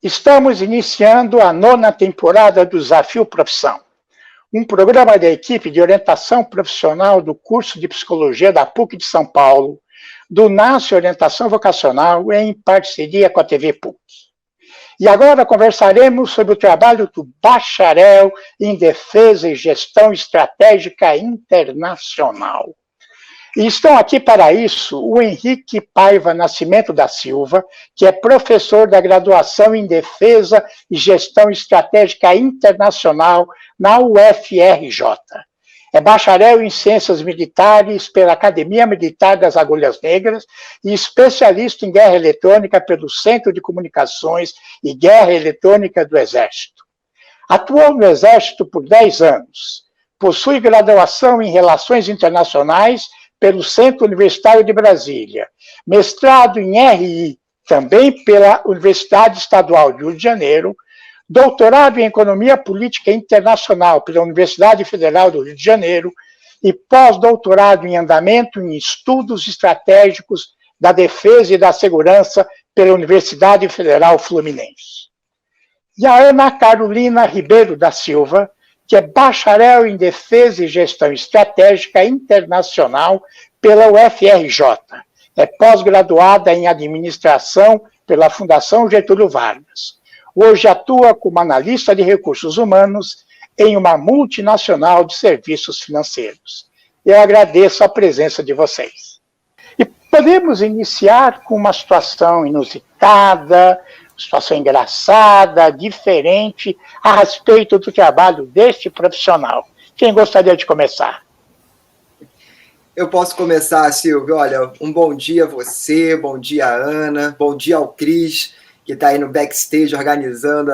Estamos iniciando a 9ª temporada do Desafio Profissão, um programa da equipe de orientação profissional do curso de Psicologia da PUC de São Paulo, do NASCE Orientação Vocacional, em parceria com a TV PUC. E agora conversaremos sobre o trabalho do Bacharel em Defesa e Gestão Estratégica Internacional. E estão aqui para isso o Henrique Paiva Nascimento da Silva, que é professor da graduação em Defesa e Gestão Estratégica Internacional na UFRJ. É bacharel em Ciências Militares pela Academia Militar das Agulhas Negras e especialista em Guerra Eletrônica pelo Centro de Comunicações e Guerra Eletrônica do Exército. Atuou no Exército por 10 anos. Possui graduação em Relações Internacionais pelo Centro Universitário de Brasília, mestrado em RI, também pela Universidade Estadual do Rio de Janeiro, doutorado em Economia Política Internacional pela Universidade Federal do Rio de Janeiro e pós-doutorado em Andamento em Estudos Estratégicos da Defesa e da Segurança pela Universidade Federal Fluminense. E a Ana Carolina Ribeiro da Silva, que é bacharel em Defesa e Gestão Estratégica Internacional pela UFRJ. É pós-graduada em Administração pela Fundação Getúlio Vargas. Hoje atua como analista de recursos humanos em uma multinacional de serviços financeiros. Eu agradeço a presença de vocês. E podemos iniciar com uma situação inusitada, situação engraçada, diferente, a respeito do trabalho deste profissional. Quem gostaria de começar? Eu posso começar, Silvio. Olha, um bom dia a você, bom dia a Ana, bom dia ao Cris, que está aí no backstage organizando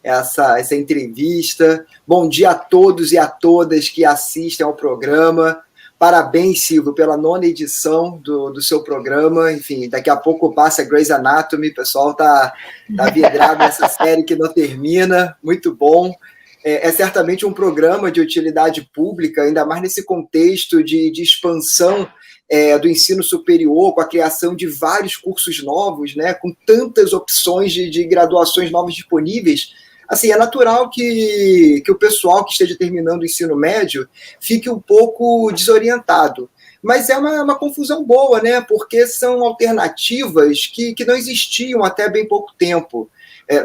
essa entrevista. Bom dia a todos e a todas que assistem ao programa. Parabéns, Silvio, pela 9ª edição do seu programa. Enfim, daqui a pouco passa Grey's Anatomy, o pessoal tá vidrado nessa série que não termina. Muito bom. É certamente um programa de utilidade pública, ainda mais nesse contexto de expansão do ensino superior, com a criação de vários cursos novos, né, com tantas opções de graduações novas disponíveis. Assim, é natural que o pessoal que esteja terminando o ensino médio fique um pouco desorientado. Mas é uma confusão boa, né? Porque são alternativas que não existiam até bem pouco tempo.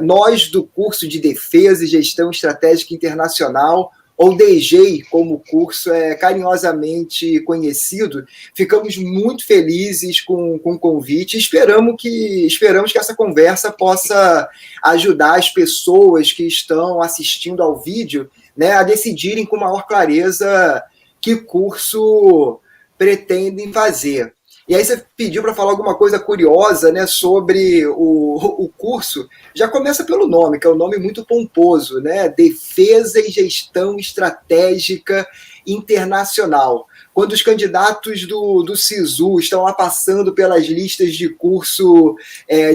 Nós, do curso de Defesa e Gestão Estratégica Internacional, ou DEGEI, como o curso é carinhosamente conhecido, ficamos muito felizes com o convite e esperamos que essa conversa possa ajudar as pessoas que estão assistindo ao vídeo, né, a decidirem com maior clareza que curso pretendem fazer. E aí você pediu para falar alguma coisa curiosa, né, sobre o curso. Já começa pelo nome, que é um nome muito pomposo, né? Defesa e Gestão Estratégica Internacional. Quando os candidatos do SISU estão lá passando pelas listas de curso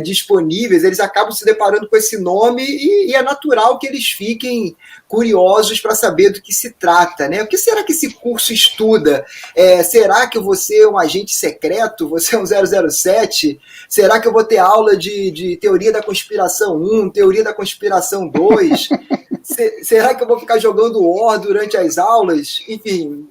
disponíveis, eles acabam se deparando com esse nome e é natural que eles fiquem curiosos para saber do que se trata, né? O que será que esse curso estuda? Será que eu vou ser um agente secreto? Vou ser um 007? Será que eu vou ter aula de teoria da conspiração 1, teoria da conspiração 2? Será que eu vou ficar jogando War durante as aulas? Enfim,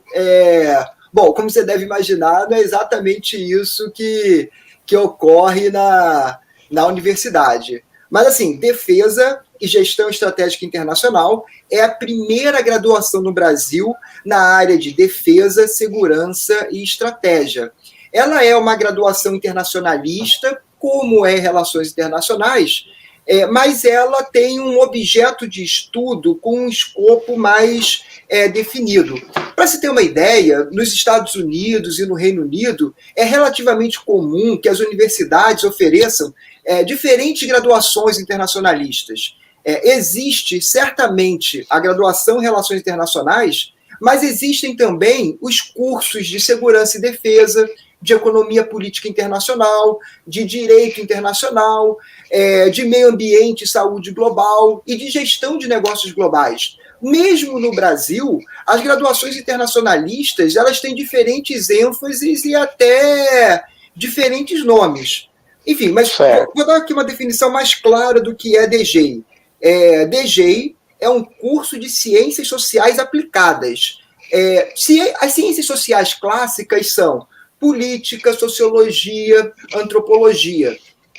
bom, como você deve imaginar, não é exatamente isso que ocorre na universidade. Mas, assim, Defesa e Gestão Estratégica Internacional é a primeira graduação no Brasil na área de defesa, segurança e estratégia. Ela é uma graduação internacionalista, como é Relações Internacionais, mas ela tem um objeto de estudo com um escopo mais definido. Para se ter uma ideia, nos Estados Unidos e no Reino Unido, é relativamente comum que as universidades ofereçam diferentes graduações internacionalistas. Existe, certamente, a graduação em Relações Internacionais, mas existem também os cursos de Segurança e Defesa, de Economia Política Internacional, de Direito Internacional, de Meio Ambiente e Saúde Global e de Gestão de Negócios Globais. Mesmo no Brasil, as graduações internacionalistas elas têm diferentes ênfases e até diferentes nomes. Enfim, mas vou dar aqui uma definição mais clara do que é DGEI. DGEI é um curso de Ciências Sociais Aplicadas. As ciências sociais clássicas são política, sociologia, antropologia.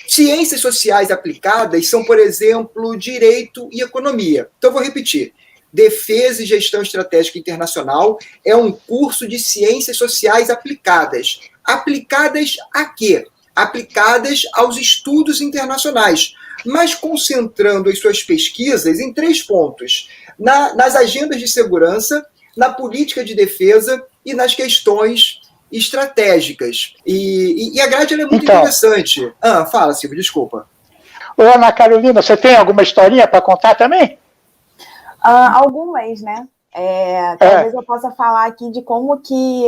Ciências sociais aplicadas são, por exemplo, direito e economia. Então, vou repetir. Defesa e Gestão Estratégica Internacional é um curso de ciências sociais aplicadas. Aplicadas a quê? Aplicadas aos estudos internacionais, mas concentrando as suas pesquisas em 3 pontos: nas agendas de segurança, na política de defesa e nas questões estratégicas. E a grade é muito interessante. Fala, Silvio, desculpa. Ô, Ana Carolina, você tem alguma historinha para contar também? Algumas, né? Talvez eu possa falar aqui de como que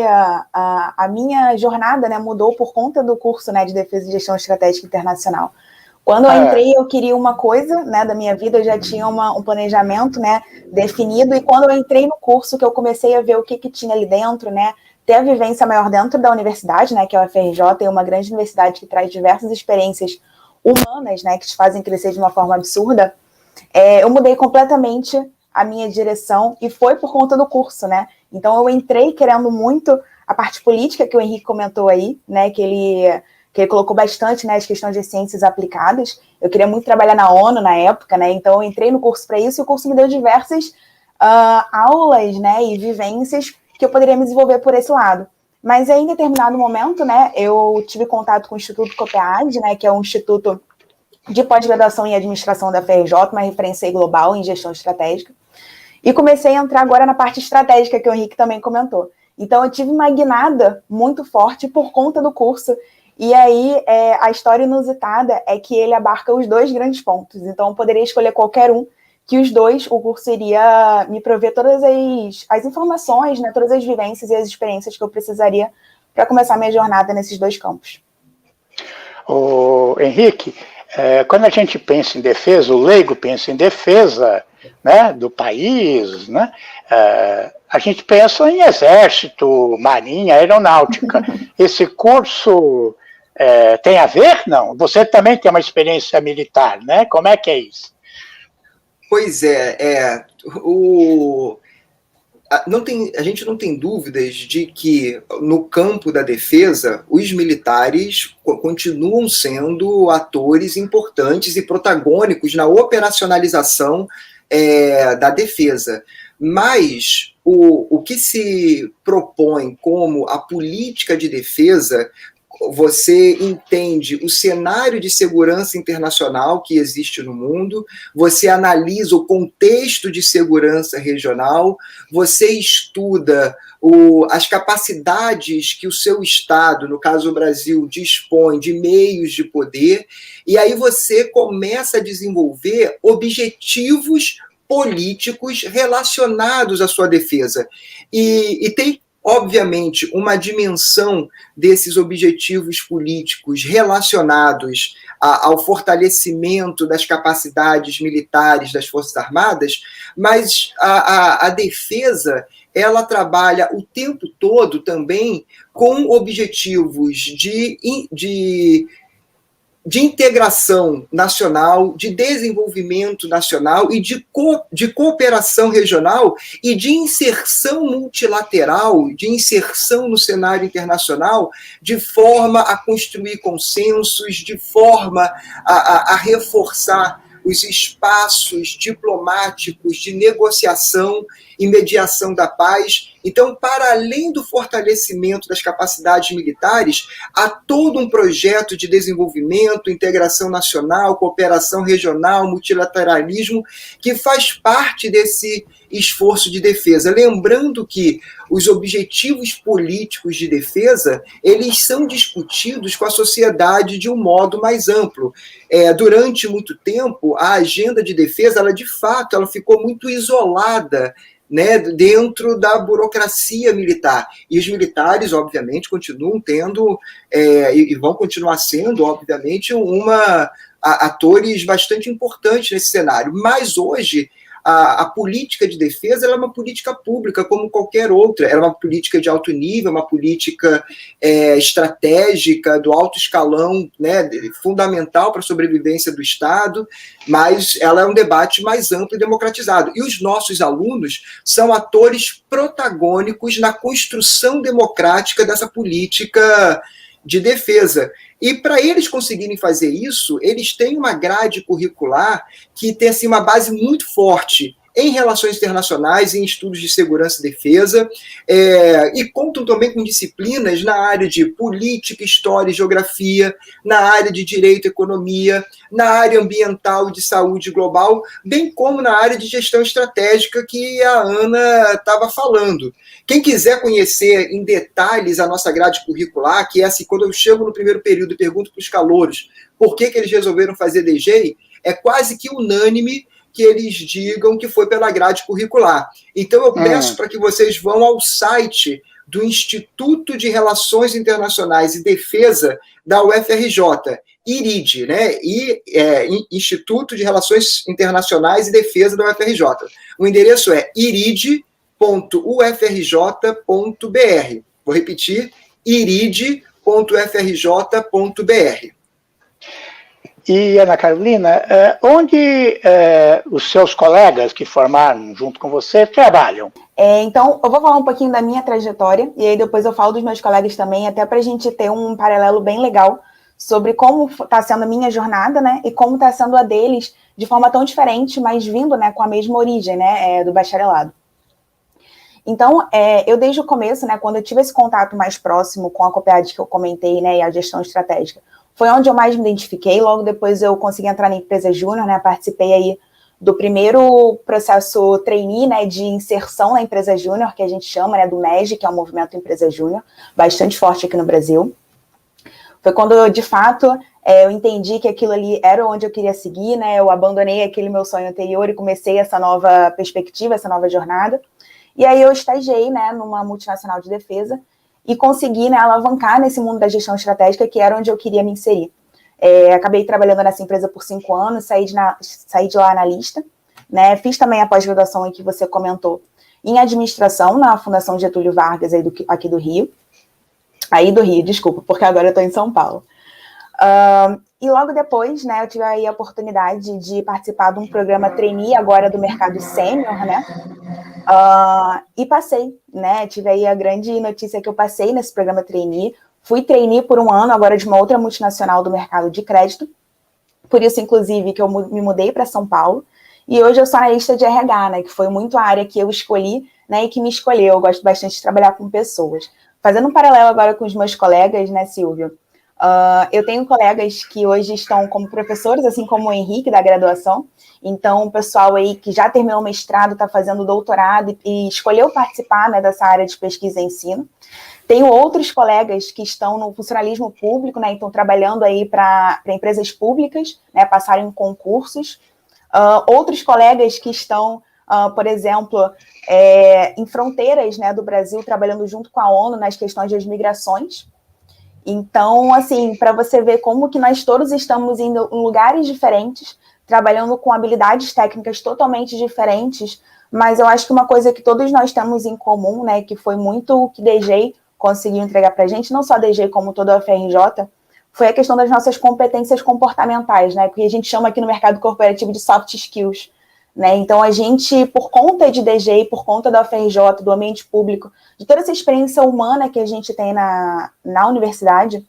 a minha jornada, né, mudou por conta do curso, né, de Defesa e Gestão Estratégica Internacional. Quando eu entrei, eu queria uma coisa, né, da minha vida, eu já tinha um planejamento, né, definido, e quando eu entrei no curso, que eu comecei a ver o que tinha ali dentro, né, ter a vivência maior dentro da universidade, né, que é a UFRJ, é uma grande universidade que traz diversas experiências humanas, né, que te fazem crescer de uma forma absurda, eu mudei completamente a minha direção, e foi por conta do curso, né? Então eu entrei querendo muito a parte política que o Henrique comentou aí, né? Que ele colocou bastante, né, as questões de ciências aplicadas. Eu queria muito trabalhar na ONU na época, né? Então eu entrei no curso para isso, e o curso me deu diversas aulas, né, e vivências que eu poderia me desenvolver por esse lado. Mas aí, em determinado momento, né, eu tive contato com o Instituto COPEAD, né, que é um instituto de pós-graduação em administração da FRJ, uma referência global em gestão estratégica. E comecei a entrar agora na parte estratégica, que o Henrique também comentou. Então, eu tive uma guinada muito forte por conta do curso. E aí, a história inusitada é que ele abarca os 2 grandes pontos. Então, eu poderia escolher qualquer um, que os 2, o curso iria me prover todas as informações, né, todas as vivências e as experiências que eu precisaria para começar a minha jornada nesses 2 campos. Henrique, quando a gente pensa em defesa, o leigo pensa em defesa, né, do país, né, a gente pensa em exército, marinha, aeronáutica. Esse curso tem a ver? Não? Você também tem uma experiência militar, né? Como é que é isso? Pois a gente não tem dúvidas de que, no campo da defesa, os militares continuam sendo atores importantes e protagônicos na operacionalização da defesa. Mas o que se propõe como a política de defesa, você entende o cenário de segurança internacional que existe no mundo, você analisa o contexto de segurança regional, você estuda as capacidades que o seu Estado, no caso o Brasil, dispõe de meios de poder, e aí você começa a desenvolver objetivos políticos relacionados à sua defesa. E tem, obviamente, uma dimensão desses objetivos políticos relacionados ao fortalecimento das capacidades militares das Forças Armadas, mas a defesa, ela trabalha o tempo todo também com objetivos de integração nacional, de desenvolvimento nacional e de cooperação regional e de inserção multilateral, de inserção no cenário internacional, de forma a construir consensos, de forma a reforçar os espaços diplomáticos de negociação e mediação da paz. Então, para além do fortalecimento das capacidades militares, há todo um projeto de desenvolvimento, integração nacional, cooperação regional, multilateralismo, que faz parte desse esforço de defesa. Lembrando que os objetivos políticos de defesa, eles são discutidos com a sociedade de um modo mais amplo. Durante muito tempo, a agenda de defesa, ela de fato, ela ficou muito isolada, né, dentro da burocracia militar. E os militares, obviamente, continuam tendo, e vão continuar sendo, obviamente, atores bastante importantes nesse cenário. Mas hoje, a política de defesa ela é uma política pública como qualquer outra, ela é uma política de alto nível, uma política estratégica do alto escalão, né, fundamental para a sobrevivência do Estado, mas ela é um debate mais amplo e democratizado. E os nossos alunos são atores protagônicos na construção democrática dessa política de defesa. E para eles conseguirem fazer isso, eles têm uma grade curricular que tem assim, uma base muito forte em relações internacionais, em estudos de segurança e defesa, e contam também com disciplinas na área de política, história e geografia, na área de direito e economia, na área ambiental e de saúde global, bem como na área de gestão estratégica que a Ana estava falando. Quem quiser conhecer em detalhes a nossa grade curricular, que é assim, quando eu chego no primeiro período e pergunto para os calouros por que eles resolveram fazer DG, é quase que unânime que eles digam que foi pela grade curricular. Então, eu peço para que vocês vão ao site do Instituto de Relações Internacionais e Defesa da UFRJ, IRID, né? Instituto de Relações Internacionais e Defesa da UFRJ. O endereço é irid.ufrj.br. Vou repetir, irid.ufrj.br. E, Ana Carolina, onde os seus colegas que formaram junto com você trabalham? Então, eu vou falar um pouquinho da minha trajetória, e aí depois eu falo dos meus colegas também, até para a gente ter um paralelo bem legal sobre como está sendo a minha jornada, né, e como está sendo a deles, de forma tão diferente, mas vindo, né, com a mesma origem, né, do bacharelado. Então, eu desde o começo, né, quando eu tive esse contato mais próximo com a COPEAD que eu comentei, né, e a gestão estratégica, foi onde eu mais me identifiquei. Logo depois eu consegui entrar na empresa júnior, né, participei aí do primeiro processo trainee, né, de inserção na empresa júnior, que a gente chama, né, do MEG, que é o Movimento Empresa Júnior, bastante forte aqui no Brasil. Foi quando eu, de fato, eu entendi que aquilo ali era onde eu queria seguir, né, eu abandonei aquele meu sonho anterior e comecei essa nova perspectiva, essa nova jornada. E aí eu estagiei, né, numa multinacional de defesa e consegui, né, alavancar nesse mundo da gestão estratégica, que era onde eu queria me inserir. Acabei trabalhando nessa empresa por 5 anos, saí de lá analista, né, fiz também a pós-graduação em que você comentou, em administração, na Fundação Getúlio Vargas, aqui do Rio. Desculpa, porque agora eu estou em São Paulo. E logo depois, né, eu tive aí a oportunidade de participar de um programa trainee, agora do mercado sênior, né, e passei, né, tive aí a grande notícia que eu passei nesse programa trainee, fui trainee por 1 ano, agora de uma outra multinacional do mercado de crédito, por isso, inclusive, que eu me mudei para São Paulo, e hoje eu sou analista de RH, né, que foi muito a área que eu escolhi, né, e que me escolheu, eu gosto bastante de trabalhar com pessoas. Fazendo um paralelo agora com os meus colegas, né, Silvio, eu tenho colegas que hoje estão como professores, assim como o Henrique, da graduação. Então, o pessoal aí que já terminou o mestrado, está fazendo doutorado e escolheu participar, né, dessa área de pesquisa e ensino. Tenho outros colegas que estão no funcionalismo público, né, então trabalhando aí para empresas públicas, né, passarem em concursos. Outros colegas que estão, por exemplo, em fronteiras, né, do Brasil, trabalhando junto com a ONU nas questões das migrações. Então, assim, para você ver como que nós todos estamos indo em lugares diferentes, trabalhando com habilidades técnicas totalmente diferentes, mas eu acho que uma coisa que todos nós temos em comum, né, que foi muito o que DG conseguiu entregar para a gente, não só a DG como toda a UFRJ, foi a questão das nossas competências comportamentais, né, que a gente chama aqui no mercado corporativo de soft skills. Né? Então, a gente, por conta de DG, por conta da UFRJ, do ambiente público, de toda essa experiência humana que a gente tem na universidade,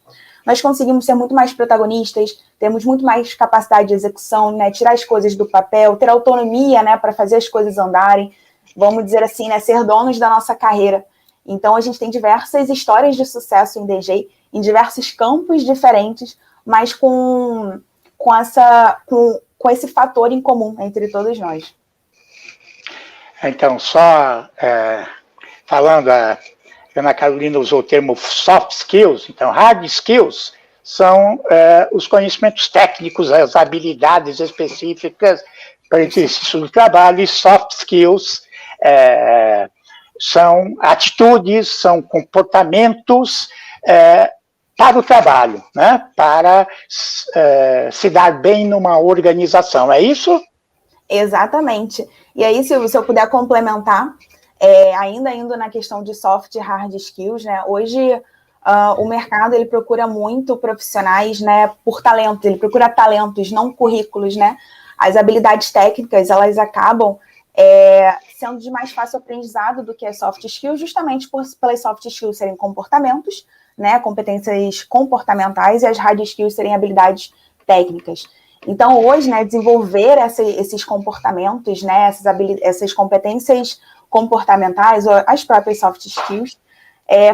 nós conseguimos ser muito mais protagonistas, temos muito mais capacidade de execução, né? Tirar as coisas do papel, ter autonomia, né, para fazer as coisas andarem, vamos dizer assim, né, ser donos da nossa carreira. Então, a gente tem diversas histórias de sucesso em DG, em diversos campos diferentes, mas com esse fator em comum entre todos nós. Então, só falando, a Ana Carolina usou o termo soft skills, então hard skills são os conhecimentos técnicos, as habilidades específicas para o exercício do trabalho, e soft skills são atitudes, são comportamentos para o trabalho, né? Para se dar bem numa organização, é isso? Exatamente. E aí, Silvio, se eu puder complementar, ainda indo na questão de soft e hard skills, né? Hoje o mercado ele procura muito profissionais, né, por talento, ele procura talentos, não currículos, né? As habilidades técnicas, elas acabam sendo de mais fácil aprendizado do que as soft skills, justamente pelas soft skills serem comportamentos, né, competências comportamentais, e as hard skills serem habilidades técnicas. Então, hoje, né, desenvolver esses comportamentos, né, essas competências comportamentais, ou as próprias soft skills,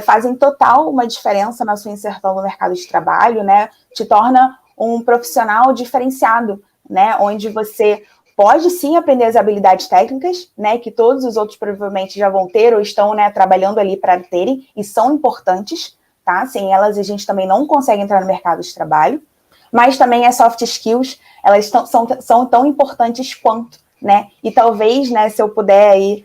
fazem total uma diferença na sua inserção no mercado de trabalho, né, te torna um profissional diferenciado, né, onde você pode sim aprender as habilidades técnicas, né, que todos os outros provavelmente já vão ter ou estão, né, trabalhando ali para terem, e são importantes, tá? Sem elas a gente também não consegue entrar no mercado de trabalho, mas também as soft skills, elas são tão importantes quanto, né? E talvez, né, se eu puder aí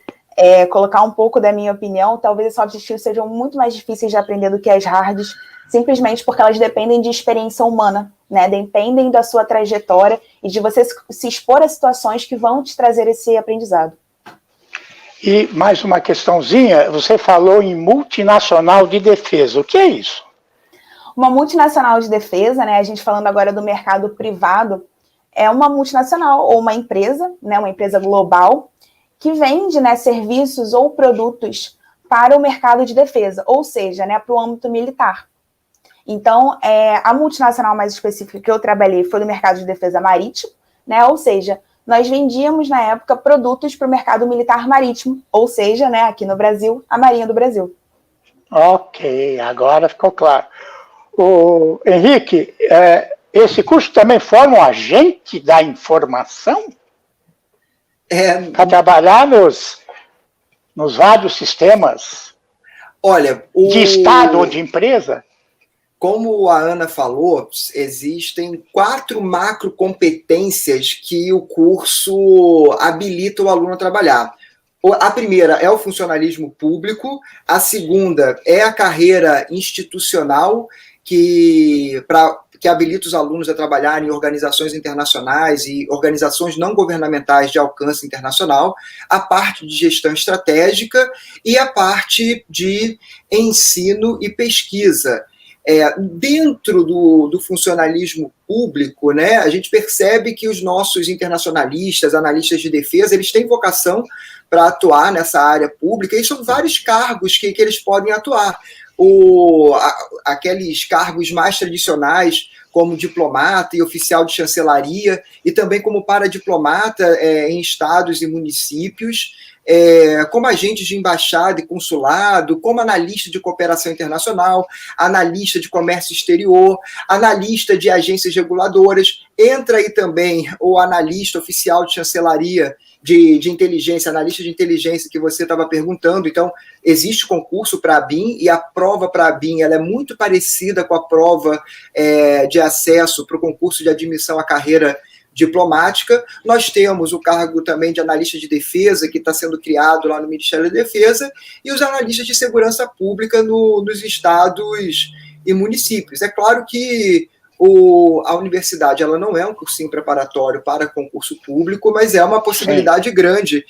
colocar um pouco da minha opinião, talvez as soft skills sejam muito mais difíceis de aprender do que as hards, simplesmente porque elas dependem de experiência humana, né? Dependem da sua trajetória e de você se expor a situações que vão te trazer esse aprendizado. E mais uma questãozinha, você falou em multinacional de defesa, o que é isso? Uma multinacional de defesa, né, a gente falando agora do mercado privado, é uma multinacional ou uma empresa, né, uma empresa global, que vende, né, serviços ou produtos para o mercado de defesa, ou seja, né, para o âmbito militar. Então, a multinacional mais específica que eu trabalhei foi no mercado de defesa marítimo, né, ou seja, nós vendíamos na época produtos para o mercado militar marítimo, ou seja, né, aqui no Brasil, a Marinha do Brasil. Ok, agora ficou claro. O Henrique, esse curso também forma um agente da informação? Para trabalhar nos vários sistemas de Estado ou de empresa? Como a Ana falou, existem 4 macro competências que o curso habilita o aluno a trabalhar. A primeira é o funcionalismo público, a segunda é a carreira institucional, que habilita os alunos a trabalhar em organizações internacionais e organizações não governamentais de alcance internacional, a parte de gestão estratégica e a parte de ensino e pesquisa. Dentro do funcionalismo público, né, a gente percebe que os nossos internacionalistas, analistas de defesa, eles têm vocação para atuar nessa área pública, e são vários cargos que eles podem atuar. Aqueles cargos mais tradicionais, como diplomata e oficial de chancelaria, e também como paradiplomata em estados e municípios, como agente de embaixada e consulado, como analista de cooperação internacional, analista de comércio exterior, analista de agências reguladoras. Entra aí também o analista oficial de chancelaria de inteligência, analista de inteligência que você estava perguntando. Então, existe concurso para a ABIN, e a prova para a ABIN ela é muito parecida com a prova de acesso para o concurso de admissão à carreira diplomática. Nós temos o cargo também de analista de defesa, que está sendo criado lá no Ministério da Defesa, e os analistas de segurança pública nos estados e municípios. É claro que a universidade ela não é um cursinho preparatório para concurso público, mas é uma possibilidade grande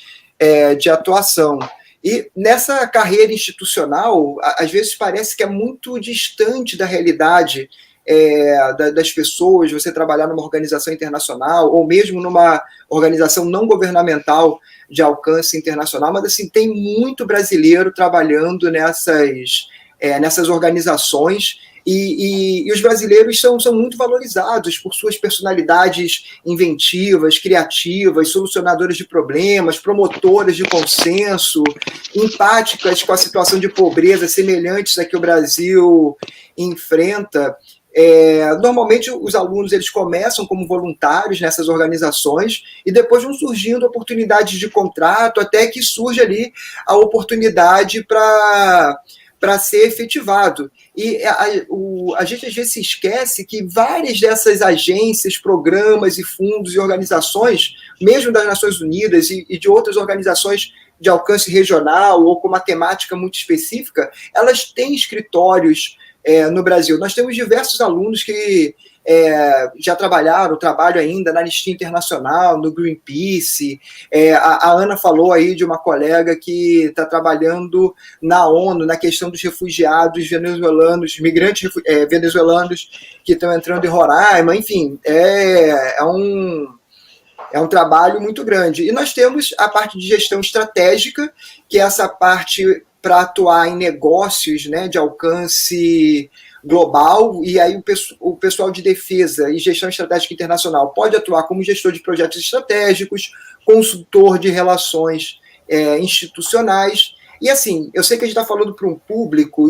de atuação. E nessa carreira institucional, às vezes parece que é muito distante da realidade das pessoas, você trabalhar numa organização internacional ou mesmo numa organização não governamental de alcance internacional, mas assim, tem muito brasileiro trabalhando nessas organizações, e os brasileiros são muito valorizados por suas personalidades inventivas, criativas, solucionadoras de problemas, promotoras de consenso, empáticas com a situação de pobreza semelhantes a que o Brasil enfrenta. Normalmente os alunos eles começam como voluntários nessas organizações e depois vão surgindo oportunidades de contrato, até que surge ali a oportunidade para ser efetivado. E a gente às vezes se esquece que várias dessas agências, programas e fundos e organizações, mesmo das Nações Unidas e de outras organizações de alcance regional ou com uma temática muito específica, elas têm escritórios no Brasil. Nós temos diversos alunos que já trabalharam, trabalham ainda na Anistia Internacional, no Greenpeace. A Ana falou aí de uma colega que está trabalhando na ONU, na questão dos refugiados venezuelanos, migrantes venezuelanos que estão entrando em Roraima. Enfim, é um trabalho muito grande. E nós temos a parte de gestão estratégica, que é essa parte para atuar em negócios, né, de alcance global, e aí o pessoal de defesa e gestão estratégica internacional pode atuar como gestor de projetos estratégicos, consultor de relações institucionais. E assim, eu sei que a gente está falando para um público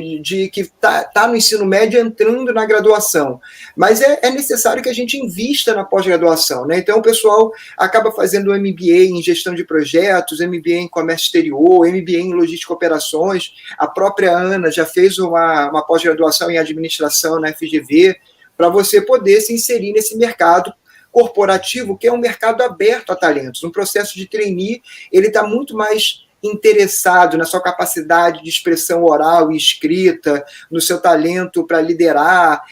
que está no ensino médio entrando na graduação, mas é necessário que a gente invista na pós-graduação, né? Então o pessoal acaba fazendo MBA em gestão de projetos, MBA em comércio exterior, MBA em logística e operações. A própria Ana já fez uma pós-graduação em administração na FGV, para você poder se inserir nesse mercado corporativo, que é um mercado aberto a talentos. No processo de trainee, ele está muito mais interessado na sua capacidade de expressão oral e escrita, no seu talento para liderar,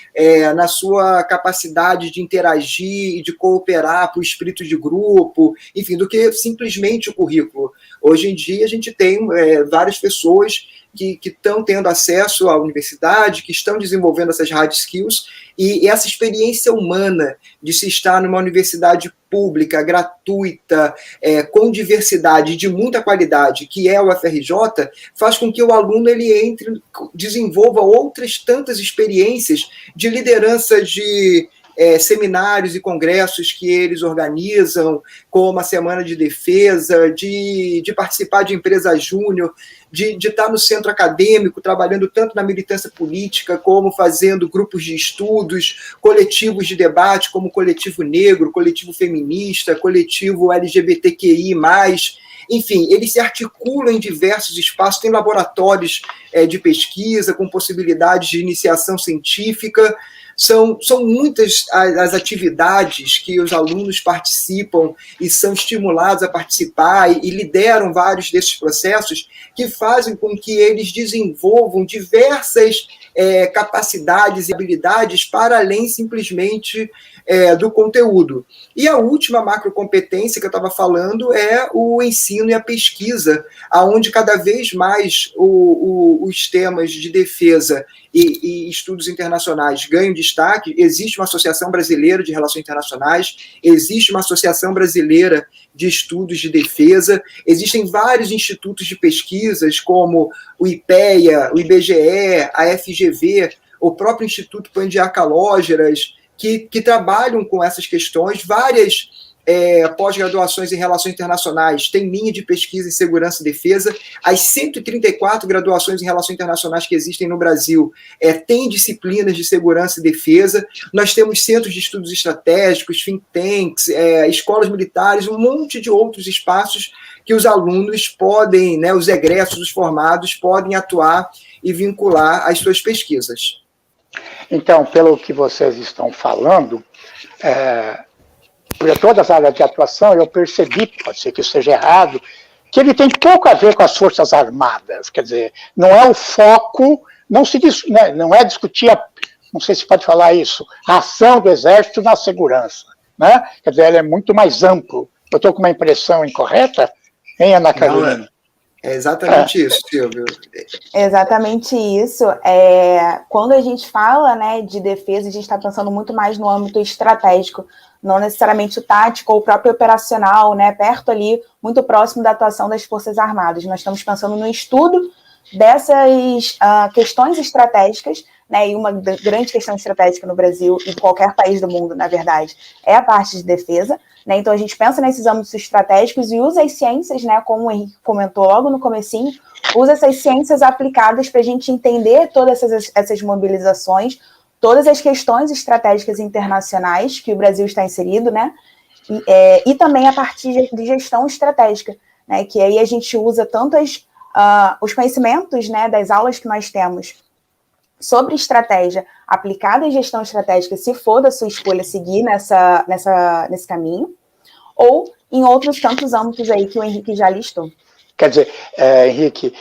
na sua capacidade de interagir e de cooperar para o espírito de grupo, enfim, do que simplesmente o currículo. Hoje em dia a gente tem várias pessoas que estão tendo acesso à universidade, que estão desenvolvendo essas hard skills, e essa experiência humana de se estar numa universidade pública, gratuita, com diversidade de muita qualidade, que é o UFRJ, faz com que o aluno ele desenvolva outras tantas experiências de liderança de seminários e congressos que eles organizam, como a Semana de Defesa, de participar de empresa júnior, de estar no centro acadêmico, trabalhando tanto na militância política, como fazendo grupos de estudos, coletivos de debate, como Coletivo Negro, Coletivo Feminista, Coletivo LGBTQI+. Enfim, eles se articulam em diversos espaços, tem laboratórios de pesquisa, com possibilidades de iniciação científica. São muitas as atividades que os alunos participam e são estimulados a participar e lideram vários desses processos que fazem com que eles desenvolvam diversas capacidades e habilidades para além simplesmente do conteúdo. E a última macrocompetência que eu estava falando é o ensino e a pesquisa, onde cada vez mais os temas de defesa e estudos internacionais ganham destaque. Existe uma Associação Brasileira de Relações Internacionais, existe uma Associação Brasileira de Estudos de Defesa, existem vários institutos de pesquisas, como o IPEA, o IBGE, a FGV, o próprio Instituto Pandiá Calógeras, que trabalham com essas questões. Várias pós-graduações em Relações Internacionais têm linha de pesquisa em Segurança e Defesa. As 134 graduações em Relações Internacionais que existem no Brasil têm disciplinas de Segurança e Defesa. Nós temos centros de estudos estratégicos, think tanks, escolas militares, um monte de outros espaços que os alunos podem, né, os egressos, os formados, podem atuar e vincular às suas pesquisas. Então, pelo que vocês estão falando, por todas as áreas de atuação, eu percebi, pode ser que isso esteja errado, que ele tem pouco a ver com as Forças Armadas. Quer dizer, não é o foco, não é discutir, não sei se pode falar isso, a ação do Exército na segurança, né? Quer dizer, ele é muito mais amplo. Eu estou com uma impressão incorreta, hein, Ana Carolina? Não, é exatamente isso, Silvio. Exatamente isso. Quando a gente fala, né, de defesa, a gente está pensando muito mais no âmbito estratégico, não necessariamente o tático ou o próprio operacional, né, perto ali, muito próximo da atuação das Forças Armadas. Nós estamos pensando no estudo dessas questões estratégicas, né, e uma grande questão estratégica no Brasil e em qualquer país do mundo, na verdade, é a parte de defesa, né? Então a gente pensa nesses âmbitos estratégicos e usa as ciências, né, como o Henrique comentou logo no comecinho, usa essas ciências aplicadas para a gente entender todas essas mobilizações, todas as questões estratégicas internacionais que o Brasil está inserido, né, e também a partir de gestão estratégica, né, que aí a gente usa tanto os conhecimentos, né, das aulas que nós temos sobre estratégia aplicada em gestão estratégica, se for da sua escolha seguir nesse caminho, ou em outros tantos âmbitos aí que o Henrique já listou. Quer dizer, Henrique,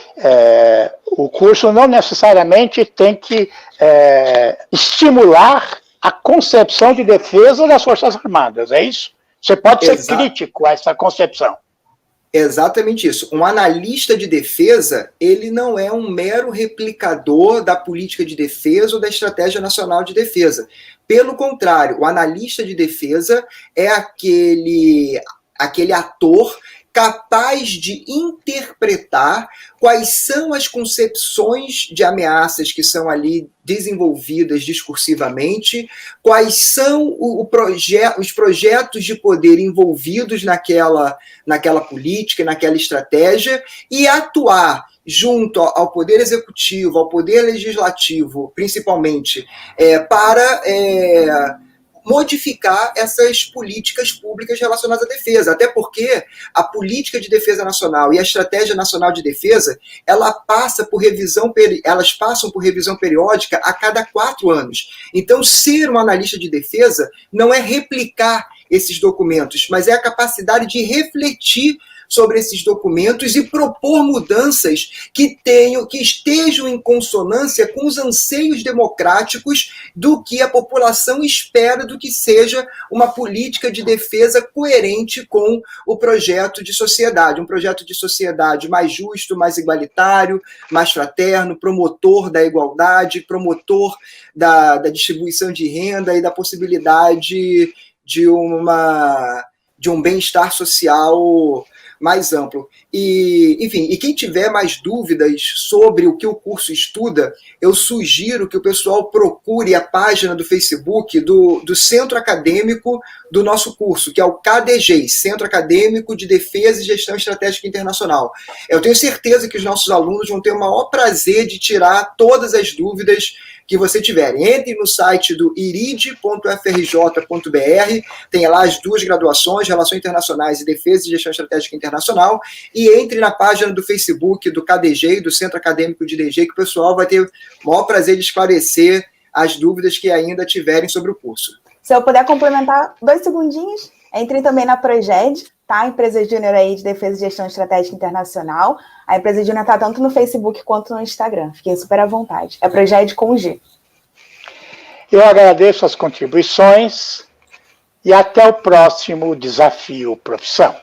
o curso não necessariamente tem que estimular a concepção de defesa das Forças Armadas, é isso? Você pode ser crítico a essa concepção. Exatamente isso. Um analista de defesa, ele não é um mero replicador da política de defesa ou da estratégia nacional de defesa. Pelo contrário, o analista de defesa é aquele ator capaz de interpretar quais são as concepções de ameaças que são ali desenvolvidas discursivamente, quais são os projetos de poder envolvidos naquela política, naquela estratégia, e atuar junto ao Poder Executivo, ao Poder Legislativo, principalmente, para modificar essas políticas públicas relacionadas à defesa, até porque a política de defesa nacional e a estratégia nacional de defesa, elas passam por revisão periódica a cada 4 anos. Então, ser um analista de defesa não é replicar esses documentos, mas é a capacidade de refletir sobre esses documentos e propor mudanças que estejam em consonância com os anseios democráticos do que a população espera do que seja uma política de defesa coerente com o projeto de sociedade, um projeto de sociedade mais justo, mais igualitário, mais fraterno, promotor da igualdade, promotor da distribuição de renda e da possibilidade de um bem-estar social mais amplo. E quem tiver mais dúvidas sobre o que o curso estuda, eu sugiro que o pessoal procure a página do Facebook do Centro Acadêmico do nosso curso, que é o KDG, Centro Acadêmico de Defesa e Gestão Estratégica Internacional. Eu tenho certeza que os nossos alunos vão ter o maior prazer de tirar todas as dúvidas que você tiver. Entre no site do iride.frj.br, tem lá as 2 graduações, Relações Internacionais e Defesa e Gestão Estratégica Internacional, e entre na página do Facebook do KDG, do Centro Acadêmico de DG, que o pessoal vai ter o maior prazer de esclarecer as dúvidas que ainda tiverem sobre o curso. Se eu puder complementar 2 segundinhos, entre também na Proged, tá? A empresa júnior aí de Defesa e Gestão Estratégica Internacional. A empresa júnior está tanto no Facebook quanto no Instagram. Fiquem super à vontade. É Proged com G. Eu agradeço as contribuições e até o próximo Desafio Profissão.